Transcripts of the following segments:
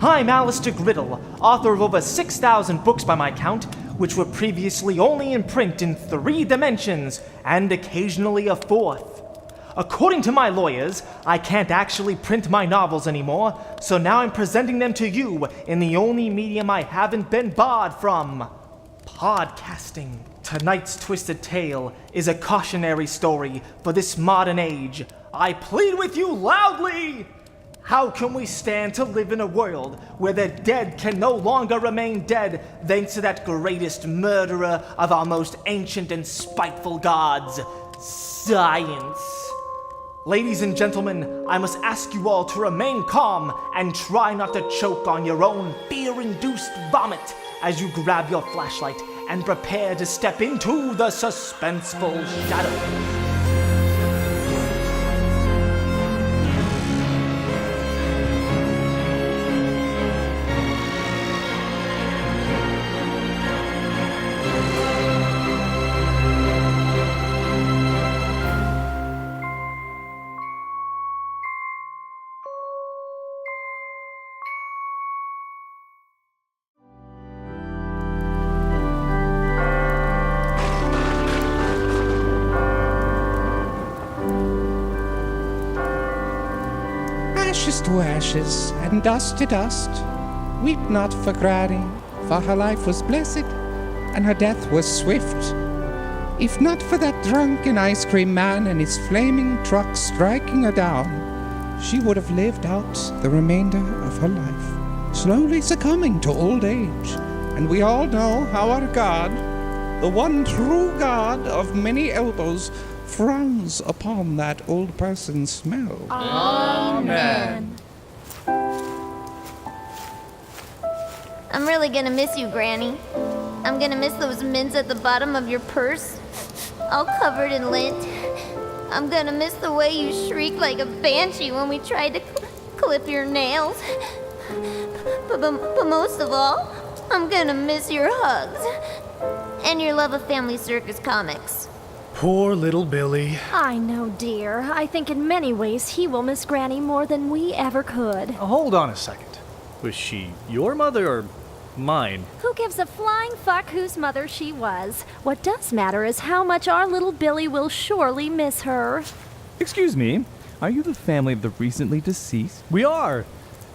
I'm Alistair Griddle, author of over 6,000 books by my count, which were previously only in print in 3 dimensions, and occasionally a 4th. According to my lawyers, I can't actually print my novels anymore, so now I'm presenting them to you in the only medium I haven't been barred from: podcasting. Tonight's twisted tale is a cautionary story for this modern age. I plead with you loudly! How can we stand to live in a world where the dead can no longer remain dead thanks to that greatest murderer of our most ancient and spiteful gods, science? Ladies and gentlemen, I must ask you all to remain calm and try not to choke on your own fear-induced vomit as you grab your flashlight and prepare to step into the suspenseful shadows. Ashes to ashes, and dust to dust. Weep not for Granny, for her life was blessed, and her death was swift. If not for that drunken ice cream man and his flaming truck striking her down, she would have lived out the remainder of her life, slowly succumbing to old age. And we all know how our God, the one true God of many elbows, frowns upon that old person's smell. Amen. I'm really gonna miss you, Granny. I'm gonna miss those mints at the bottom of your purse, all covered in lint. I'm gonna miss the way you shrieked like a banshee when we tried to clip your nails. But most of all, I'm gonna miss your hugs and your love of Family Circus comics. Poor little Billy. I know, dear. I think in many ways he will miss Granny more than we ever could. Hold on a second. Was she your mother or mine? Who gives a flying fuck whose mother she was? What does matter is how much our little Billy will surely miss her. Excuse me, are you the family of the recently deceased? We are.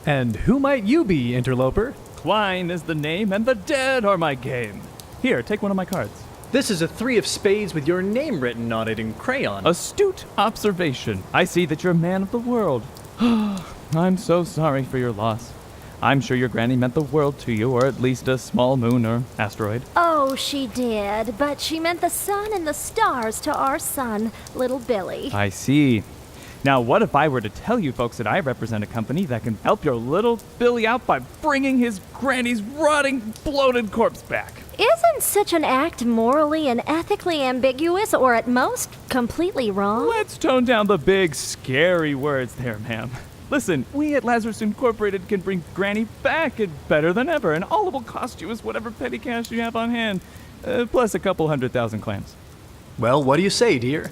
And who might you be, interloper? Twine is the name, and the dead are my game. Here, take one of my cards. This is a 3 of spades with your name written on it in crayon. Astute observation. I see that you're a man of the world. I'm so sorry for your loss. I'm sure your granny meant the world to you, or at least a small moon or asteroid. Oh, she did, but she meant the sun and the stars to our son, little Billy. I see. Now, what if I were to tell you folks that I represent a company that can help your little Billy out by bringing his granny's rotting, bloated corpse back? Isn't such an act morally and ethically ambiguous, or at most, completely wrong? Let's tone down the big, scary words there, ma'am. Listen, we at Lazarus Incorporated can bring Granny back and better than ever, and all it will cost you is whatever petty cash you have on hand, plus a couple 100,000 clams. Well, what do you say, dear?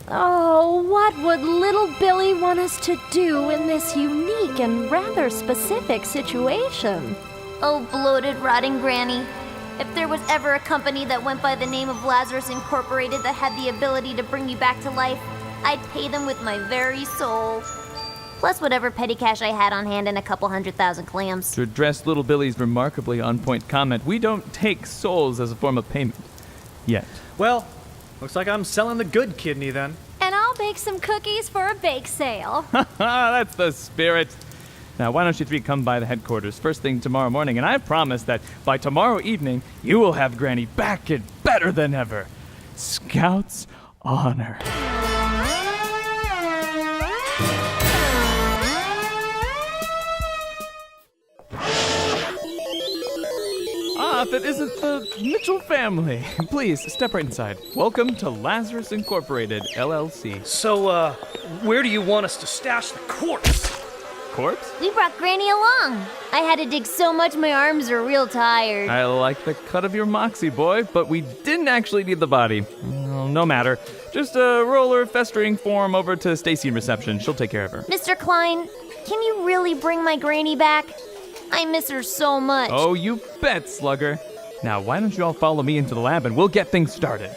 Oh, what would little Billy want us to do in this unique and rather specific situation? Oh, bloated, rotting Granny. If there was ever a company that went by the name of Lazarus Incorporated that had the ability to bring you back to life, I'd pay them with my very soul. Plus whatever petty cash I had on hand and a couple 100,000 clams. To address little Billy's remarkably on-point comment, we don't take souls as a form of payment. Yet. Well, looks like I'm selling the good kidney then. And I'll bake some cookies for a bake sale. That's the spirit. Now, why don't you 3 come by the headquarters first thing tomorrow morning, and I promise that by tomorrow evening, you will have Granny back and better than ever. Scout's honor. If it isn't the Mitchell family. Please, step right inside. Welcome to Lazarus Incorporated, LLC. So, where do you want us to stash the corpse? Corpse? We brought Granny along. I had to dig so much my arms are real tired. I like the cut of your moxie, boy, but we didn't actually need the body. Well, no matter. Just roll her festering form over to Stacy in reception. She'll take care of her. Mr. Klein, can you really bring my Granny back? I miss her so much. Oh, you bet, Slugger. Now, why don't you all follow me into the lab and we'll get things started.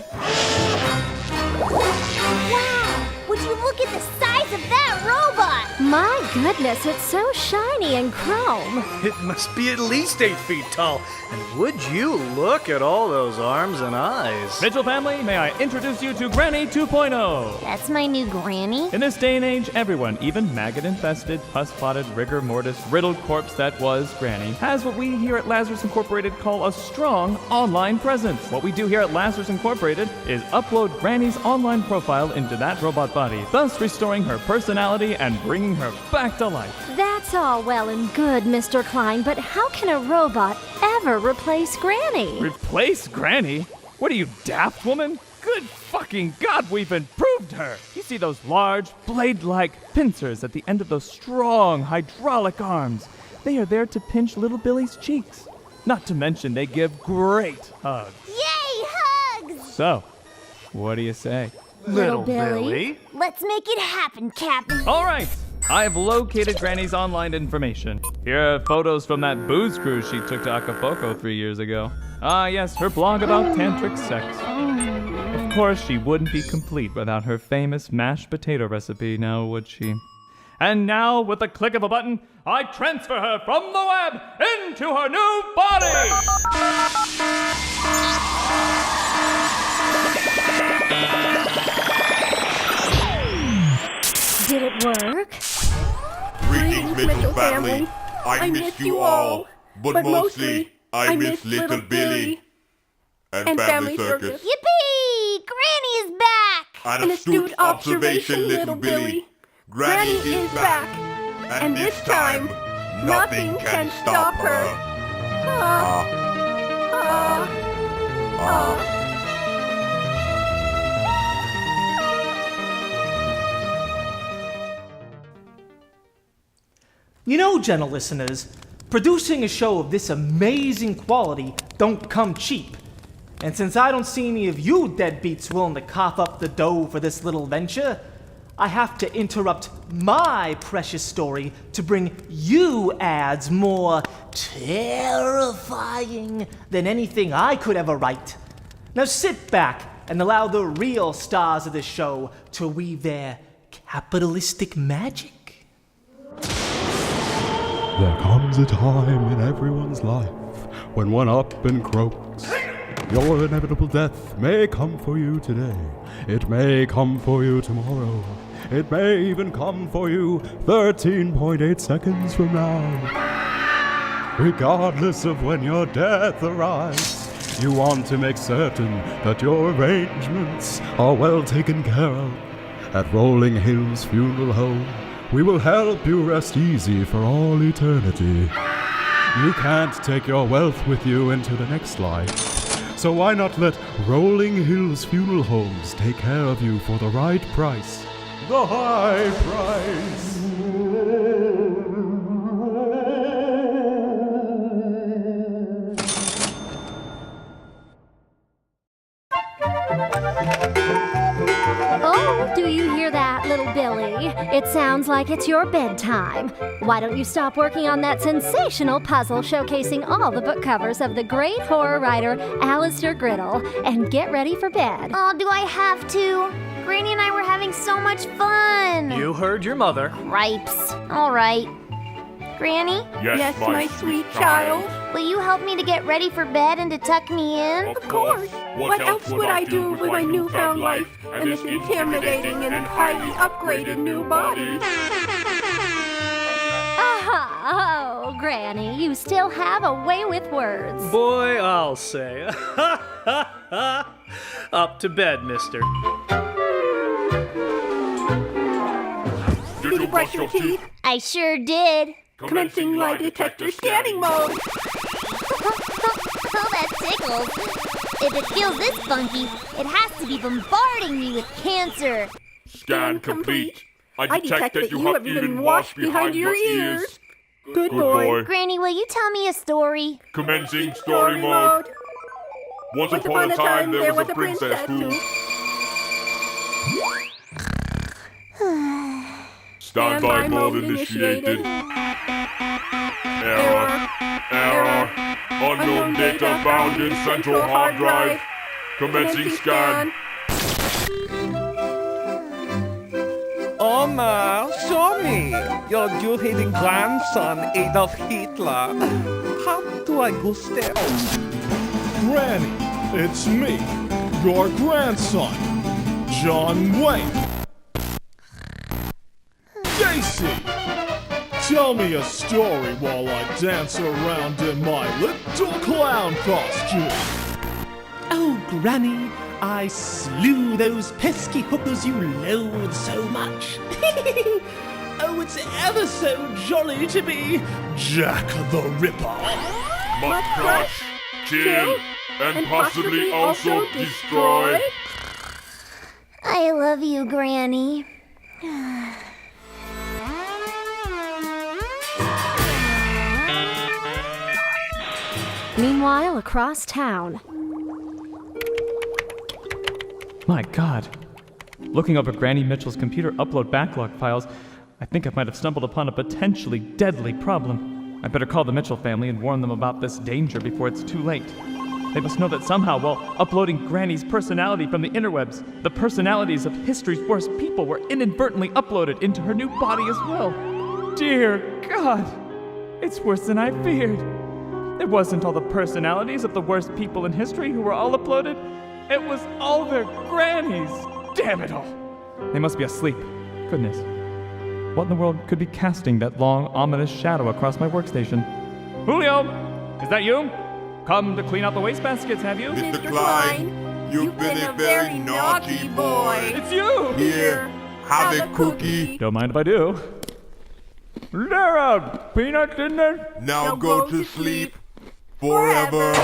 Wow! Would you look at the size of that robot? My goodness, it's so shiny and chrome. It must be at least 8 feet tall. And would you look at all those arms and eyes? Mitchell family, may I introduce you to Granny 2.0. That's my new granny? In this day and age, everyone, even maggot-infested, pus-spotted, rigor mortis, riddled corpse that was Granny, has what we here at Lazarus Incorporated call a strong online presence. What we do here at Lazarus Incorporated is upload Granny's online profile into that robot body, thus restoring her personality and bringing her back to life. That's all well and good, Mr. Klein, but how can a robot ever replace Granny? Replace Granny? What are you, daft woman? Good fucking God, we've improved her! You see those large, blade-like pincers at the end of those strong, hydraulic arms? They are there to pinch little Billy's cheeks. Not to mention they give great hugs. Yay, hugs! So, what do you say? Little Billy? Let's make it happen, Captain. All right, I've located Granny's online information. Here are photos from that booze cruise she took to Acapulco 3 years ago. Ah, yes, her blog about tantric sex. Of course, she wouldn't be complete without her famous mashed potato recipe, now would she? And now, with the click of a button, I transfer her from the web into her new body! Did it work? Greetings, Mitchell family. I miss you all, but mostly I miss Little Billy and Family Circus. Yippee! Granny is back! An astute observation, Little Billy. Granny is back, and this time nothing can stop her. You know, gentle listeners, producing a show of this amazing quality don't come cheap. And since I don't see any of you deadbeats willing to cough up the dough for this little venture, I have to interrupt my precious story to bring you ads more terrifying than anything I could ever write. Now sit back and allow the real stars of this show to weave their capitalistic magic. There comes a time in everyone's life when one up and croaks. Your inevitable death may come for you today. It may come for you tomorrow. It may even come for you 13.8 seconds from now. Regardless of when your death arrives, you want to make certain that your arrangements are well taken care of. At Rolling Hills Funeral Home, we will help you rest easy for all eternity. You can't take your wealth with you into the next life, so why not let Rolling Hills Funeral Homes take care of you for the right price? The high price! Oh, do you hear that, little Billy? It sounds like it's your bedtime. Why don't you stop working on that sensational puzzle showcasing all the book covers of the great horror writer Alistair Griddle and get ready for bed? Oh, do I have to? Granny and I were having so much fun. You heard your mother. Gripes. All right. Granny, Yes, my sweet child. will you help me to get ready for bed and to tuck me in? Of course. What else would I do with my newfound life and this intimidating and highly upgraded new body? Oh, Granny, you still have a way with words. Boy, I'll say. Up to bed, mister. Did you brush your teeth? I sure did. Commencing lie detector scanning mode. Oh, that tickles. If it feels this funky, it has to be bombarding me with cancer. Scan complete. I detect that you have even washed behind your ears. Good boy. Granny, will you tell me a story? Commencing story mode. Once upon a time, there was a princess who... Standby mode initiated. Error. Unknown data found in central hard drive. Commencing scan. Oma, show me your dual-hating grandson, Adolf Hitler. How do I go step? Granny, it's me, your grandson, John Wayne. Daisy, tell me a story while I dance around in my little clown costume. Oh, Granny, I slew those pesky hookers you loathe so much. Oh, it's ever so jolly to be Jack the Ripper. Must crush, kill, and possibly also destroy. I love you, Granny. Meanwhile, across town. My God. Looking over Granny Mitchell's computer upload backlog files, I think I might have stumbled upon a potentially deadly problem. I better call the Mitchell family and warn them about this danger before it's too late. They must know that somehow, while uploading Granny's personality from the interwebs, the personalities of history's worst people were inadvertently uploaded into her new body as well. Dear God, it's worse than I feared. It wasn't all the personalities of the worst people in history who were all uploaded. It was all their grannies. Damn it all. They must be asleep. Goodness. What in the world could be casting that long, ominous shadow across my workstation? Julio! Is that you? Come to clean out the wastebaskets, have you? Mr. Klein, you've been a very naughty boy. It's you! Here, have a cookie. Don't mind if I do. There are peanuts in there. Now go to sleep forever.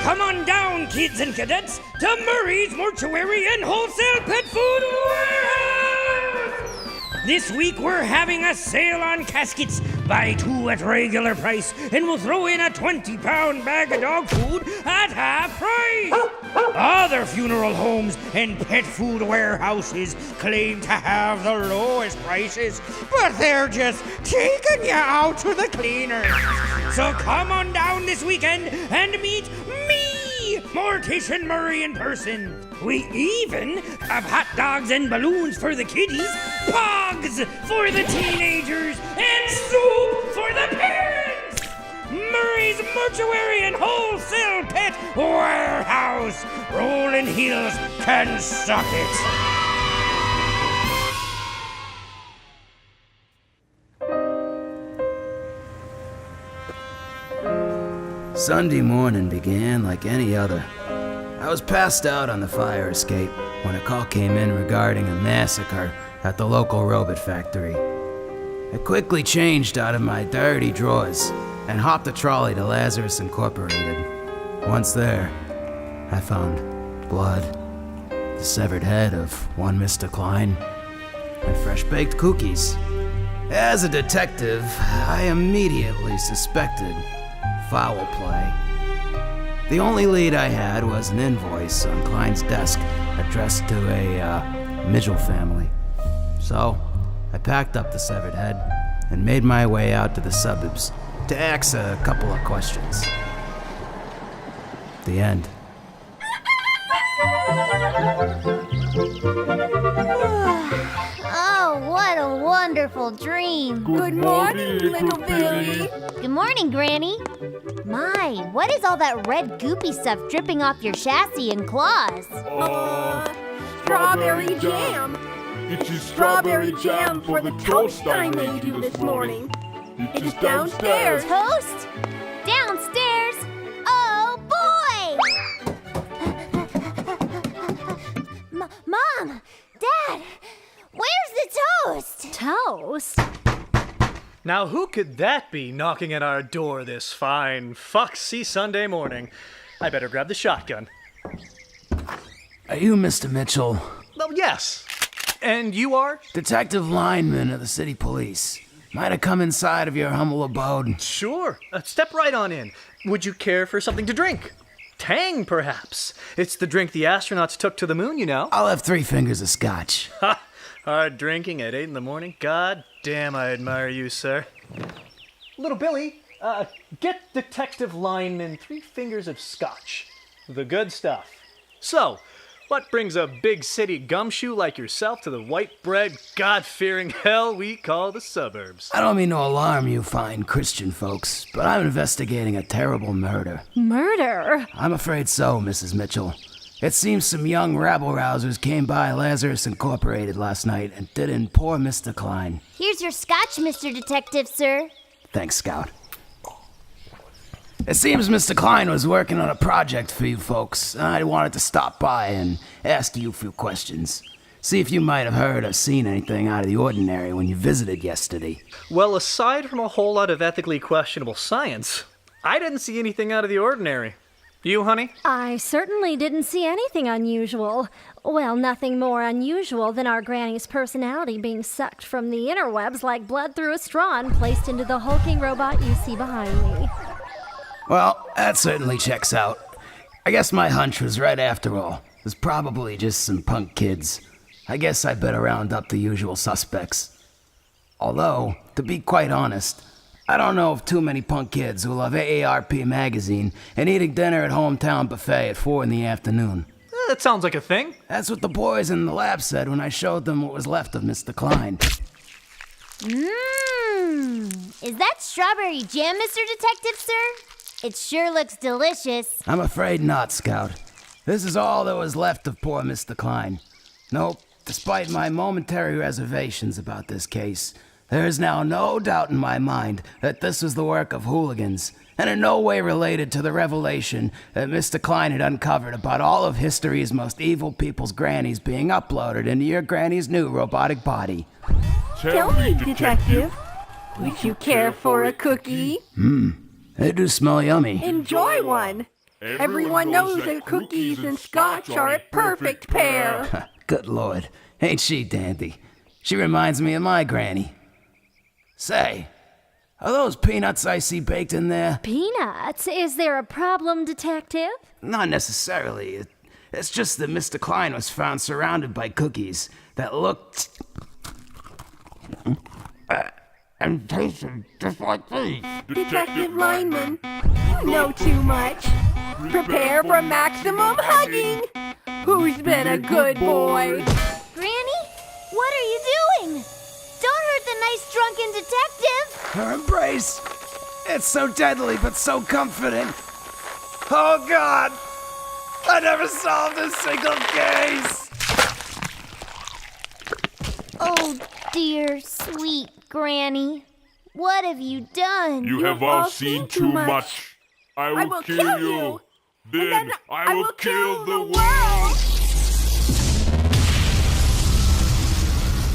Come on down, kids and cadets, to Murray's Mortuary and Wholesale Pet Food Warehouse! This week we're having a sale on caskets. Buy 2 at regular price, and we'll throw in a 20-pound bag of dog food at half price. Other funeral homes and pet food warehouses claim to have the lowest prices, but they're just taking you out to the cleaners. So come on down this weekend and meet me, Mortician Murray, in person. We even have hot dogs and balloons for the kiddies, pogs for the teenagers, and soup for the parents! Murray's Mortuary and Wholesale Pet Warehouse. Rolling Hills can suck it. Sunday morning began like any other. I was passed out on the fire escape when a call came in regarding a massacre at the local robot factory. I quickly changed out of my dirty drawers and hopped a trolley to Lazarus Incorporated. Once there, I found blood, the severed head of one Mr. Klein, and fresh-baked cookies. As a detective, I immediately suspected foul play. The only lead I had was an invoice on Klein's desk addressed to a Mitchell family. So, I packed up the severed head and made my way out to the suburbs to ask a couple of questions. The end. Oh, what a wonderful dream. Good morning, little Billy. Good morning, Granny. My, what is all that red goopy stuff dripping off your chassis and claws? Strawberry jam. It's your strawberry jam for the toast I made you this morning. It is downstairs. Toast? Downstairs? Oh, boy! Mom! Dad! Where's the toast? Toast? Now who could that be knocking at our door this fine, foxy Sunday morning? I better grab the shotgun. Are you Mr. Mitchell? Well, yes. And you are? Detective lineman of the city police. Might have come inside of your humble abode. Sure. Step right on in. Would you care for something to drink? Tang, perhaps. It's the drink the astronauts took to the moon, you know. I'll have 3 fingers of scotch. Ha! Hard drinking at 8 in the morning? God damn, I admire you, sir. Little Billy, get Detective Lineman 3 fingers of scotch. The good stuff. So, what brings a big city gumshoe like yourself to the white bread, God-fearing hell we call the suburbs? I don't mean to alarm you fine Christian folks, but I'm investigating a terrible murder. Murder? I'm afraid so, Mrs. Mitchell. It seems some young rabble-rousers came by Lazarus Incorporated last night and did in poor Mr. Klein. Here's your scotch, Mr. Detective, sir. Thanks, Scout. It seems Mr. Klein was working on a project for you folks. I wanted to stop by and ask you a few questions. See if you might have heard or seen anything out of the ordinary when you visited yesterday. Well, aside from a whole lot of ethically questionable science, I didn't see anything out of the ordinary. You, honey? I certainly didn't see anything unusual. Well, nothing more unusual than our granny's personality being sucked from the interwebs like blood through a straw and placed into the hulking robot you see behind me. Well, that certainly checks out. I guess my hunch was right after all. It was probably just some punk kids. I guess I better round up the usual suspects. Although, to be quite honest, I don't know of too many punk kids who love AARP magazine and eating dinner at hometown buffet at 4 in the afternoon. That sounds like a thing. That's what the boys in the lab said when I showed them what was left of Mr. Klein. Is that strawberry jam, Mr. Detective, sir? It sure looks delicious. I'm afraid not, Scout. This is all that was left of poor Mr. Klein. Nope, despite my momentary reservations about this case, there is now no doubt in my mind that this was the work of hooligans, and in no way related to the revelation that Mr. Klein had uncovered about all of history's most evil people's grannies being uploaded into your granny's new robotic body. Tell me, Detective, would you care for a cookie? They do smell yummy. Enjoy one. Everyone knows that cookies and scotch are a perfect pair. Good Lord, ain't she dandy? She reminds me of my granny. Say, are those peanuts I see baked in there? Peanuts? Is there a problem, Detective? Not necessarily. It's just that Mr. Klein was found surrounded by cookies that looked and tasted just like these. Detective Lineman, you know too much. Prepare for maximum hugging. Who's been a good boy? Granny, what are you doing? Don't hurt the nice drunken detective. Her embrace. It's so deadly but so comforting. Oh God! I never solved a single case! Oh dear, sweet Granny. What have you done? You have all seen too much. I will kill you. Then I will kill the world.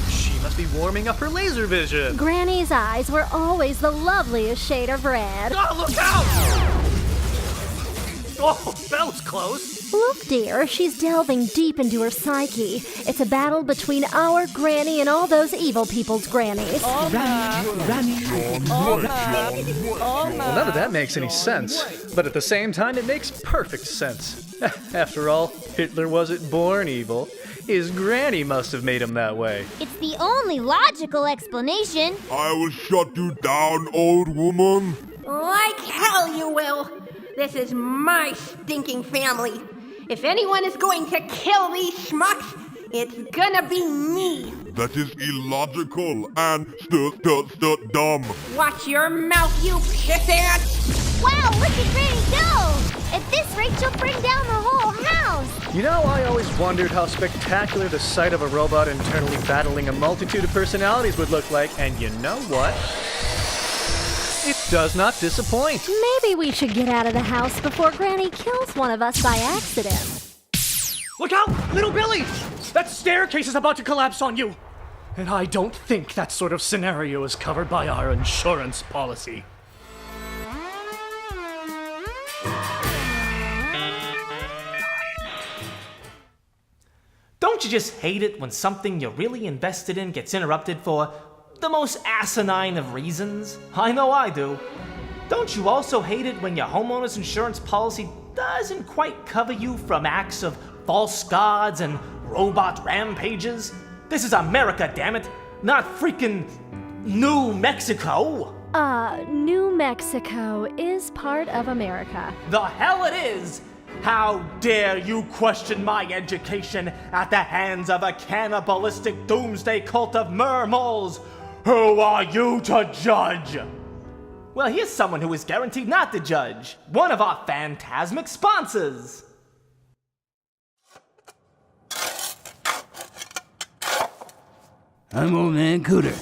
She must be warming up her laser vision. Granny's eyes were always the loveliest shade of red. Oh, look out! Oh, that was close. Look, dear, she's delving deep into her psyche. It's a battle between our granny and all those evil people's grannies. Well, none of that makes any sense. But at the same time, it makes perfect sense. After all, Hitler wasn't born evil. His granny must have made him that way. It's the only logical explanation. I will shut you down, old woman. Like hell you will. This is my stinking family. If anyone is going to kill these schmucks, it's gonna be me. That is illogical and dumb. Watch your mouth, you pissant! Wow, look at Granny go! At this rate, she'll bring down the whole house. You know, I always wondered how spectacular the sight of a robot internally battling a multitude of personalities would look like, and you know what? It does not disappoint. Maybe we should get out of the house before Granny kills one of us by accident. Look out, little Billy! That staircase is about to collapse on you. And I don't think that sort of scenario is covered by our insurance policy. Don't you just hate it when something you're really invested in gets interrupted for the most asinine of reasons? I know I do. Don't you also hate it when your homeowner's insurance policy doesn't quite cover you from acts of false gods and robot rampages. This is America, damn it, not freaking New Mexico. New Mexico is part of America. The hell it is! How dare you question my education at the hands of a cannibalistic doomsday cult of mermoles? Who are you to judge? Well, here's someone who is guaranteed not to judge. One of our phantasmic sponsors. I'm Old Man Cooter.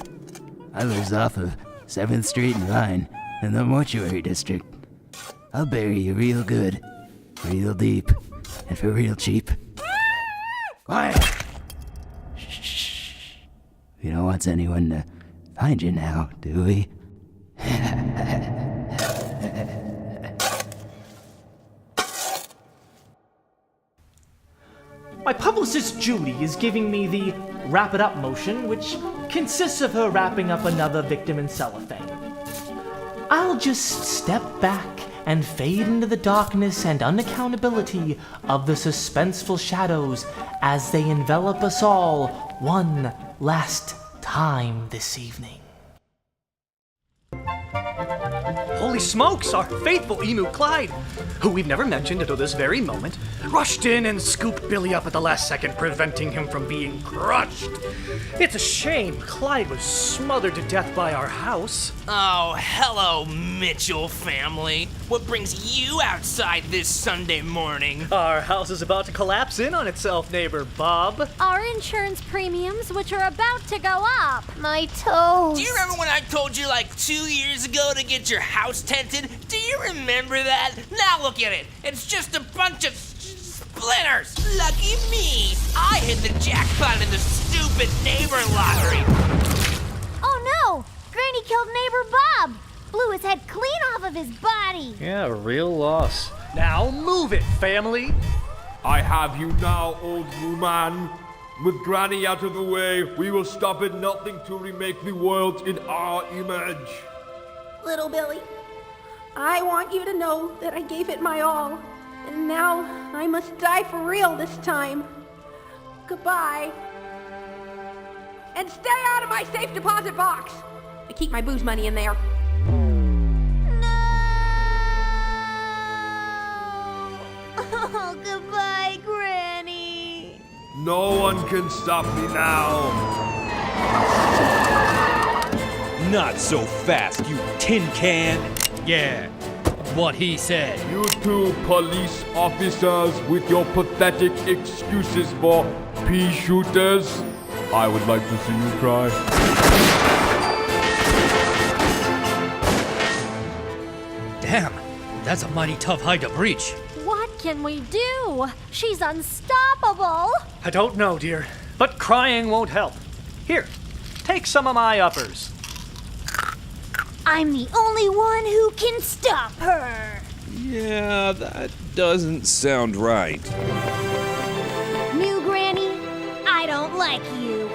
I lives off of 7th Street and Vine in the mortuary district. I'll bury you real good, real deep, and for real cheap. Quiet! Shh. We don't want anyone to find you now, do we? My publicist Judy is giving me the wrap it up motion, which consists of her wrapping up another victim in cellophane. I'll just step back and fade into the darkness and unaccountability of the suspenseful shadows as they envelop us all one last time this evening. Holy smokes, our faithful emu Clyde, who we've never mentioned until this very moment, rushed in and scooped Billy up at the last second, preventing him from being crushed. It's a shame Clyde was smothered to death by our house. Oh, hello, Mitchell family. What brings you outside this Sunday morning? Our house is about to collapse in on itself, neighbor Bob. Our insurance premiums, which are about to go up. My toes. Do you remember when I told you like 2 years ago to get your house tented? Do you remember that? Now look at it. It's just a bunch of splinters. Lucky me. I hit the jackpot in the stupid neighbor lottery. Oh no! Granny killed neighbor Bob. Blew his head clean off of his body. Yeah, a real loss. Now move it, family. I have you now, old woman. With Granny out of the way, we will stop at nothing to remake the world in our image. Little Billy, I want you to know that I gave it my all, and now I must die for real this time. Goodbye. And stay out of my safe deposit box. I keep my booze money in there. Oh, goodbye, Granny. No one can stop me now. Not so fast, you tin can. Yeah, what he said. You two police officers with your pathetic excuses for pea shooters. I would like to see you cry. Damn, that's a mighty tough hide to breach. What can we do? She's unstoppable. I don't know, dear, but crying won't help. Here, take some of my uppers. I'm the only one who can stop her. Yeah, that doesn't sound right. New Granny, I don't like you.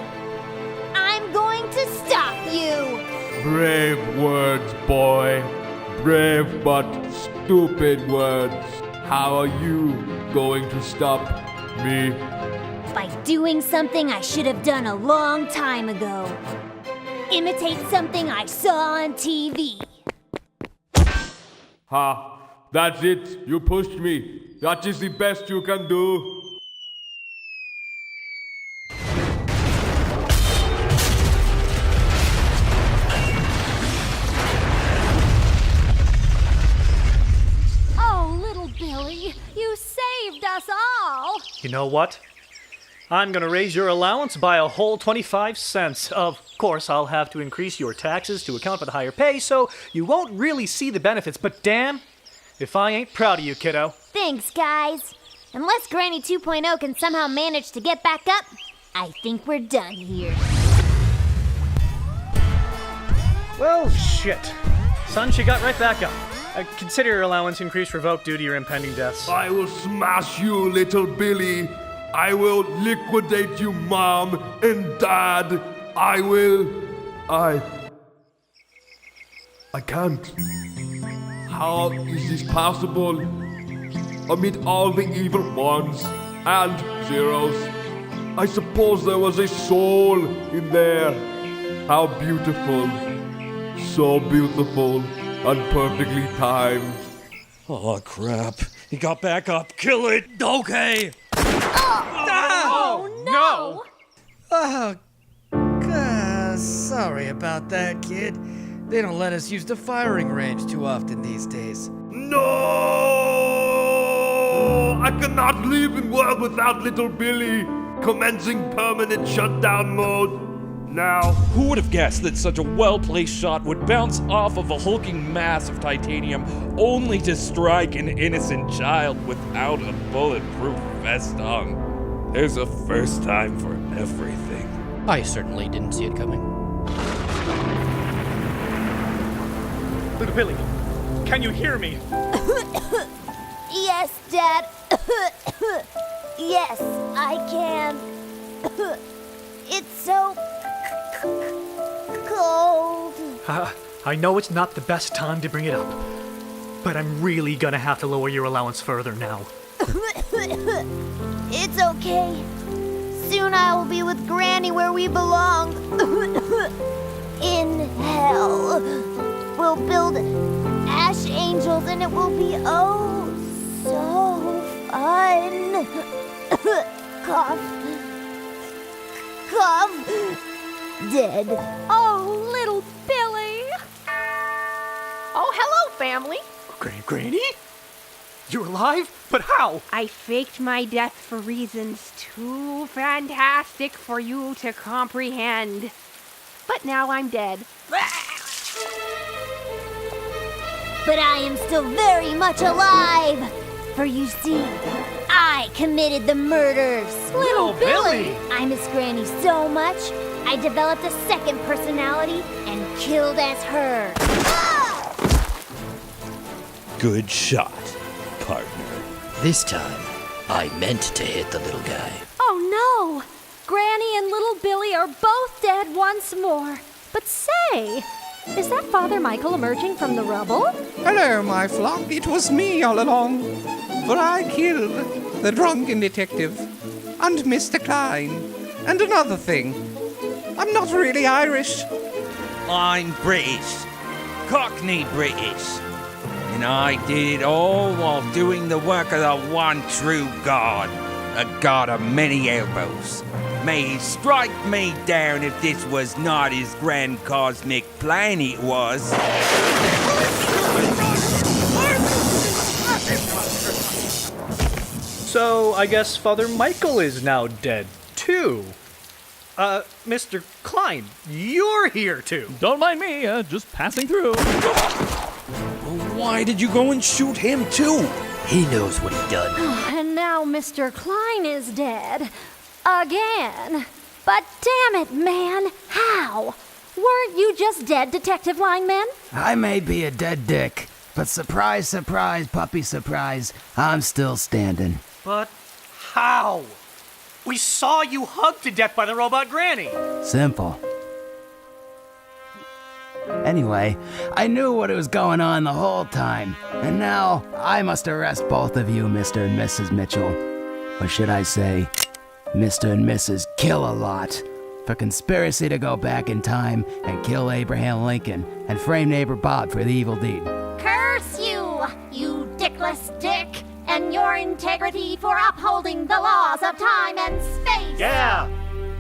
I'm going to stop you. Brave words, boy. Brave but stupid words. How are you going to stop me? By doing something I should have done a long time ago. Imitate something I saw on TV. Ha! That's it. You pushed me. That is the best you can do. Oh, little Billy, you saved us all. You know what? I'm gonna raise your allowance by a whole 25 cents. Of course, I'll have to increase your taxes to account for the higher pay, so you won't really see the benefits, but damn, if I ain't proud of you, kiddo. Thanks, guys. Unless Granny 2.0 can somehow manage to get back up, I think we're done here. Well, shit. Son, she got right back up. Consider your allowance increased revoked due to your impending deaths. I will smash you, little Billy. I will liquidate you, Mom and Dad. I can't. How is this possible? amid all the evil ones and zeros. I suppose there was a soul in there. How beautiful. So beautiful and perfectly timed. Oh, crap. He got back up. Kill it. Okay. Oh, no! Sorry about that, kid. They don't let us use the firing range too often these days. No! I cannot live in world without little Billy. Commencing permanent shutdown mode. Now. Who would have guessed that such a well-placed shot would bounce off of a hulking mass of titanium only to strike an innocent child without a bulletproof vest on? There's a first time for everything. I certainly didn't see it coming. Little Billy, can you hear me? Yes, Dad. Yes, I can. It's so cold. I know it's not the best time to bring it up, but I'm really gonna have to lower your allowance further now. It's okay. Soon I will be with Granny where we belong. In hell. We'll build ash angels and it will be oh so fun. Cough. Cough. Dead. Oh, little Billy. Oh, hello, family. Granny? You're alive? But how? I faked my death for reasons too fantastic for you to comprehend. But now I'm dead. But I am still very much alive. For you see, I committed the murders. Little Billy! I miss Granny so much, I developed a second personality and killed as her. Good shot, partner. This time, I meant to hit the little guy. Oh no! Granny and little Billy are both dead once more. But say, is that Father Michael emerging from the rubble? Hello, my flock. It was me all along. For I killed the drunken detective and Mr. Klein. And another thing, I'm not really Irish. I'm British. Cockney British. And I did it all while doing the work of the one true God. A God of many elbows. May he strike me down if this was not his grand cosmic plan it was. So, I guess Father Michael is now dead, too. Mr. Klein, you're here, too. Don't mind me, just passing through. Why did you go and shoot him, too? He knows what he done. And now Mr. Klein is dead. Again. But damn it, man. How? Weren't you just dead, Detective Lineman? I may be a dead dick, but surprise, surprise, puppy surprise, I'm still standing. But how? We saw you hugged to death by the robot Granny. Simple. Anyway, I knew what was going on the whole time, and now I must arrest both of you, Mr. and Mrs. Mitchell. Or should I say, Mr. and Mrs. Kill-A-Lot, for conspiracy to go back in time and kill Abraham Lincoln and frame neighbor Bob for the evil deed. Curse you, you dickless dick, and your integrity for upholding the laws of time and space. Yeah,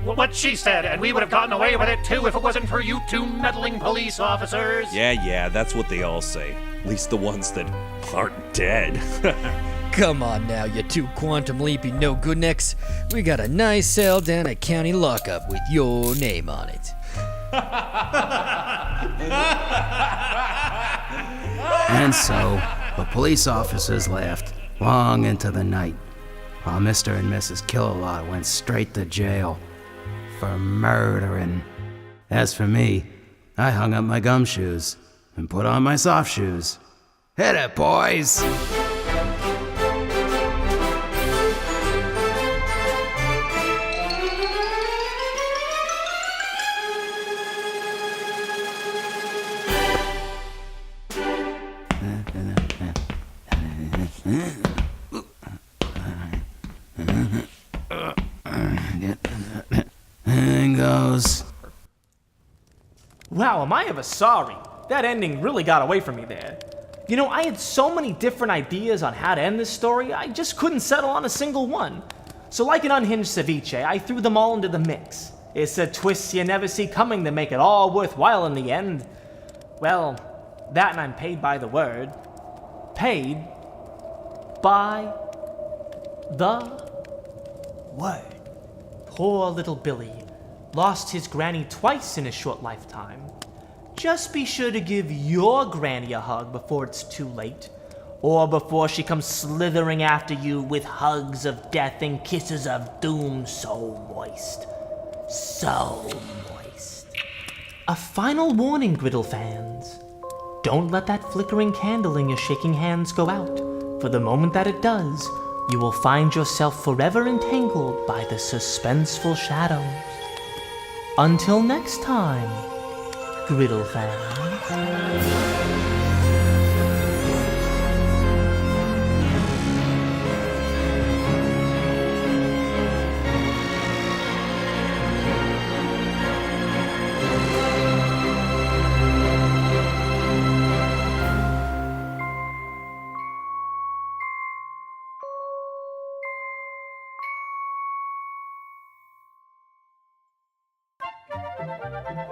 what she said, and we would have gotten away with it too if it wasn't for you two meddling police officers. Yeah, that's what they all say. At least the ones that aren't dead. Come on now, you two quantum leapy no-good-necks. We got a nice cell down at county lockup with your name on it. And so, the police officers left long into the night, while Mr. and Mrs. Kill-A-Lot went straight to jail for murdering. As for me, I hung up my gumshoes and put on my soft shoes. Hit it, boys! Wow, am I ever sorry. That ending really got away from me there. You know, I had so many different ideas on how to end this story, I just couldn't settle on a single one. So like an unhinged ceviche, I threw them all into the mix. It's a twist you never see coming to make it all worthwhile in the end. Well, that and I'm paid by the word. Paid by the word. Poor little Billy lost his granny twice in a short lifetime. Just be sure to give your granny a hug before it's too late, or before she comes slithering after you with hugs of death and kisses of doom so moist. So moist. A final warning, Griddle fans. Don't let that flickering candle in your shaking hands go out, for the moment that it does, you will find yourself forever entangled by the suspenseful shadows. Until next time, Griddle fans.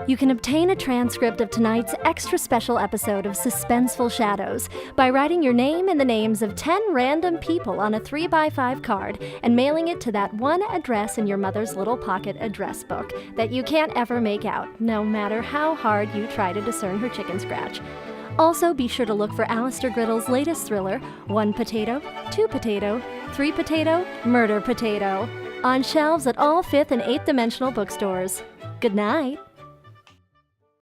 You can obtain a transcript of tonight's extra special episode of Suspenseful Shadows by writing your name and the names of 10 random people on a 3x5 card and mailing it to that one address in your mother's little pocket address book that you can't ever make out, no matter how hard you try to discern her chicken scratch. Also, be sure to look for Alistair Griddle's latest thriller, 1 Potato, 2 Potato, 3 Potato, Murder Potato, on shelves at all 5th and 8th dimensional bookstores. Good night.